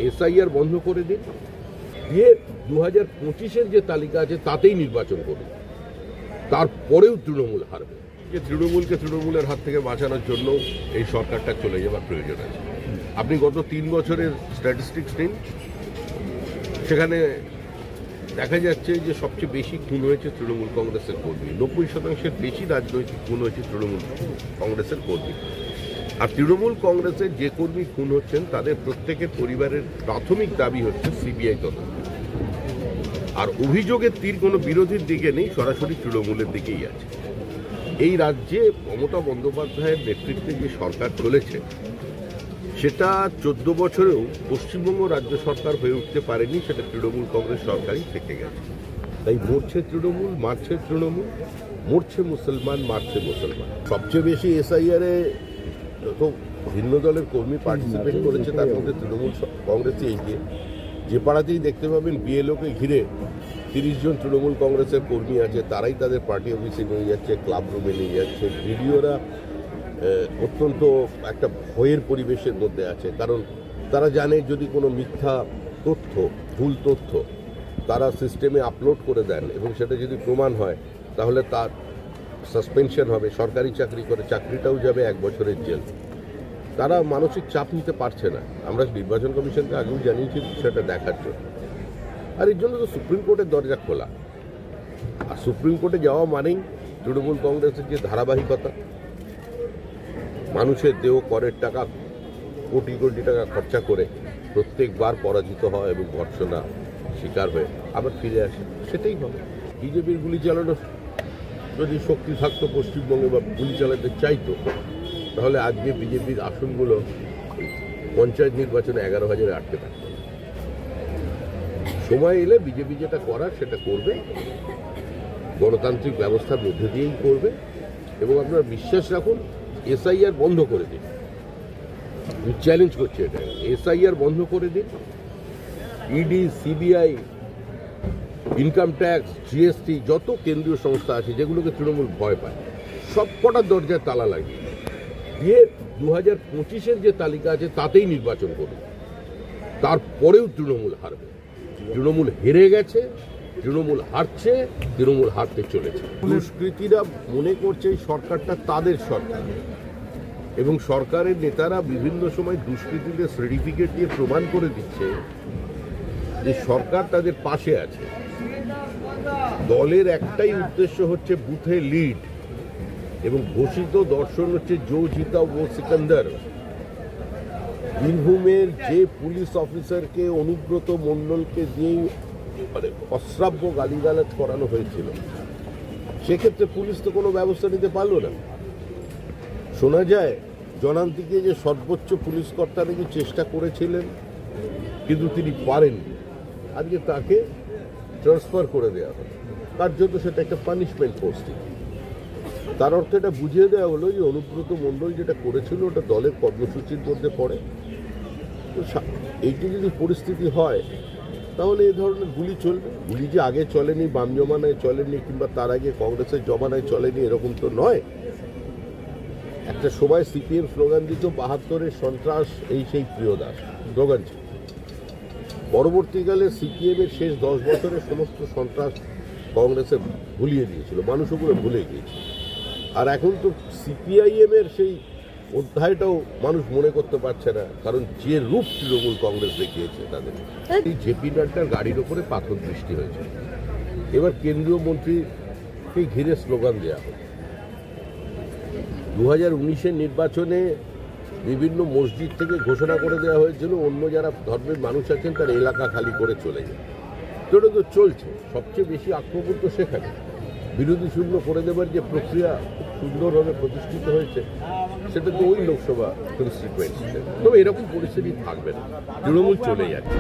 SIR বন্ধ করে দিন, দিয়ে 2025-এর যে তালিকা আছে তাতেই নির্বাচন করুন, তারপরেও তৃণমূল হারবে। যে তৃণমূলকে তৃণমূলের হাত থেকে বাঁচানোর জন্য এই সরকারটা চলে যাওয়ার প্রয়োজন আছে। আপনি গত 3 বছরের স্ট্যাটিস্টিক্স নিন, সেখানে দেখা যাচ্ছে যে সবচেয়ে বেশি খুন হয়েছে তৃণমূল কংগ্রেসের কর্মী, 90% বেশি রাজনৈতিক খুন হয়েছে তৃণমূল কংগ্রেসের কর্মী। আর তৃণমূল কংগ্রেসের যে কর্মী খুন হচ্ছেন তাদের প্রত্যেকের পরিবারের প্রাথমিক দাবি হচ্ছে সিবিআই তদন্ত। আর অভিযোগের তীর কোনো বিরোধীর দিকে নেই, সরাসরি তৃণমূলের দিকেই আছে। এই রাজ্যে মমতা বন্দ্যোপাধ্যায়ের নেতৃত্বে যে সরকার চলেছে সেটা 14 বছরেও পশ্চিমবঙ্গ রাজ্য সরকার হয়ে উঠতে পারেনি, সেটা তৃণমূল কংগ্রেস সরকারই থেকে গেছে। তাই মরছে তৃণমূল, মারছে তৃণমূল, মরছে মুসলমান, মারছে মুসলমান। সবচেয়ে বেশি এসআইআরে যত ভিন্ন দলের কর্মী পার্টিসিপেট করেছে তার মধ্যে তৃণমূল কংগ্রেসই এগিয়ে। যে পাড়াতেই দেখতে পাবেন বিএলওকে ঘিরে 30 জন তৃণমূল কংগ্রেসের কর্মী আছে, তারাই তাদের পার্টি অফিসে নিয়ে যাচ্ছে, ক্লাব রুমে নিয়ে যাচ্ছে। ভিডিওরা অত্যন্ত একটা ভয়ের পরিবেশের মধ্যে আছে, কারণ তারা জানে যদি কোনো মিথ্যা তথ্য, ভুল তথ্য তারা সিস্টেমে আপলোড করে দেন এবং সেটা যদি প্রমাণ হয় তাহলে তার সাসপেনশন হবে, সরকারি চাকরি করে চাকরিটাও যাবে 1 বছরের জেল। তারা মানসিক চাপ নিতে পারছে না। আমরা নির্বাচন কমিশনকে আগেও জানিয়েছি সেটা দেখার জন্য। আর এর জন্য তো সুপ্রিম কোর্টের দরজা খোলা। আর সুপ্রিম কোর্টে যাওয়া মানেই তৃণমূল কংগ্রেসের যে ধারাবাহিকতা, মানুষের দেহ করের টাকা কোটি কোটি টাকা খরচা করে প্রত্যেকবার পরাজিত হয় এবং ভর্ৎসনা শিকার হয়ে আবার ফিরে আসে, সেটাই হবে। বিজেপির গুলি চালানো যদি শক্তি থাকতো পশ্চিমবঙ্গে বা গুলি চালাতে চাইতো, তাহলে আজকে বিজেপির আসনগুলো পঞ্চায়েত নির্বাচনে 11,000-এ আটকে থাকত। সময় এলে বিজেপি যেটা করার সেটা করবে, গণতান্ত্রিক ব্যবস্থার মধ্যে দিয়েই করবে। এবং আপনারা বিশ্বাস রাখুন, এসআইআর বন্ধ করে দিন। আমি চ্যালেঞ্জ করছি এটা, এসআইআর বন্ধ করে দিন। ED, CBI, income tax, GST, যত কেন্দ্রীয় সংস্থা আছে যেগুলোকে তৃণমূল ভয় পায়, সব কটার দরজায় তালা লাগিয়ে দিয়ে 2025-এর যে তালিকা আছে তাতেই নির্বাচন করুন, তারপরেও তৃণমূল হারবে। তৃণমূল হেরে গেছে, তৃণমূল হারছে, তৃণমূল হারতে চলেছে। দুষ্কৃতীরা মনে করছে এই সরকারটা তাদের সরকার, এবং সরকারের নেতারা বিভিন্ন সময় দুষ্কৃতীদের সার্টিফিকেট দিয়ে প্রমাণ করে দিচ্ছে যে সরকার তাদের পাশে আছে। দলের একটাই উদ্দেশ্য হচ্ছে বুথে লিড, এবং ঘোষিত দর্শন হচ্ছে জো জিতা ও সিকান্দার। বীরভূমের যে পুলিশ অফিসারকে অনুব্রত মণ্ডলকে দিয়েই অশ্রাব্য গালিগালাজ করানো হয়েছিল, সেক্ষেত্রে পুলিশ তো কোনো ব্যবস্থা নিতে পারল না। শোনা যায় জনান্তিকে যে সর্বোচ্চ পুলিশ কর্তা নাকি চেষ্টা করেছিলেন, কিন্তু তিনি পারেননি। আজকে তাকে ট্রান্সফার করে দেওয়া হলো, তার জন্য সেটা একটা পানিশমেন্ট পোস্টিং। তার অর্থ এটা বুঝিয়ে দেওয়া হলো যে অনুব্রত মণ্ডল যেটা করেছিল ওটা দলের কর্মসূচির মধ্যে পড়ে। তো এইটি যদি পরিস্থিতি হয় তাহলে এই ধরনের গুলি চলবে। গুলি যে আগে চলেনি, বাম জমানায় চলেনি, কিংবা তার আগে কংগ্রেসের জমানায় চলেনি, এরকম তো নয়। একটা সময় সিপিএম স্লোগান দিত 72-এর সন্ত্রাস এই সেই প্রিয়দাস স্লোগান ছিল। পরবর্তীকালে সিপিএমের শেষ 10 বছরের সমস্ত সন্ত্রাস কংগ্রেসে ভুলিয়ে দিয়েছিল, মানুষ ওগুলো ভুলে গিয়েছে। আর এখন তো সিপিআইএমের সেই অধ্যায়টাও মানুষ মনে করতে পারছে না, কারণ যে রূপ তৃণমূল কংগ্রেস দেখিয়েছে তাদের। এই জেপি নাড্ডার গাড়ির ওপরে পাথর বৃষ্টি হয়েছে, এবার কেন্দ্রীয় মন্ত্রীকে ঘিরে স্লোগান দেওয়া হবে। 2019-এর নির্বাচনে বিভিন্ন মসজিদ থেকে ঘোষণা করে দেওয়া হয়েছিল অন্য যারা ধর্মের মানুষ আছেন তার এলাকা খালি করে চলে যায়। তো এটা তো চলছে। সবচেয়ে বেশি আক্রমণ তো সেখানে বিরোধী শূন্য করে দেবার যে প্রক্রিয়া সুন্দরভাবে প্রতিষ্ঠিত হয়েছে, সেটা তো ওই লোকসভা কনস্টিটুয়েন্সিতে। তবে এরকম পরিস্থিতি থাকবে না, তৃণমূল চলে যাচ্ছে।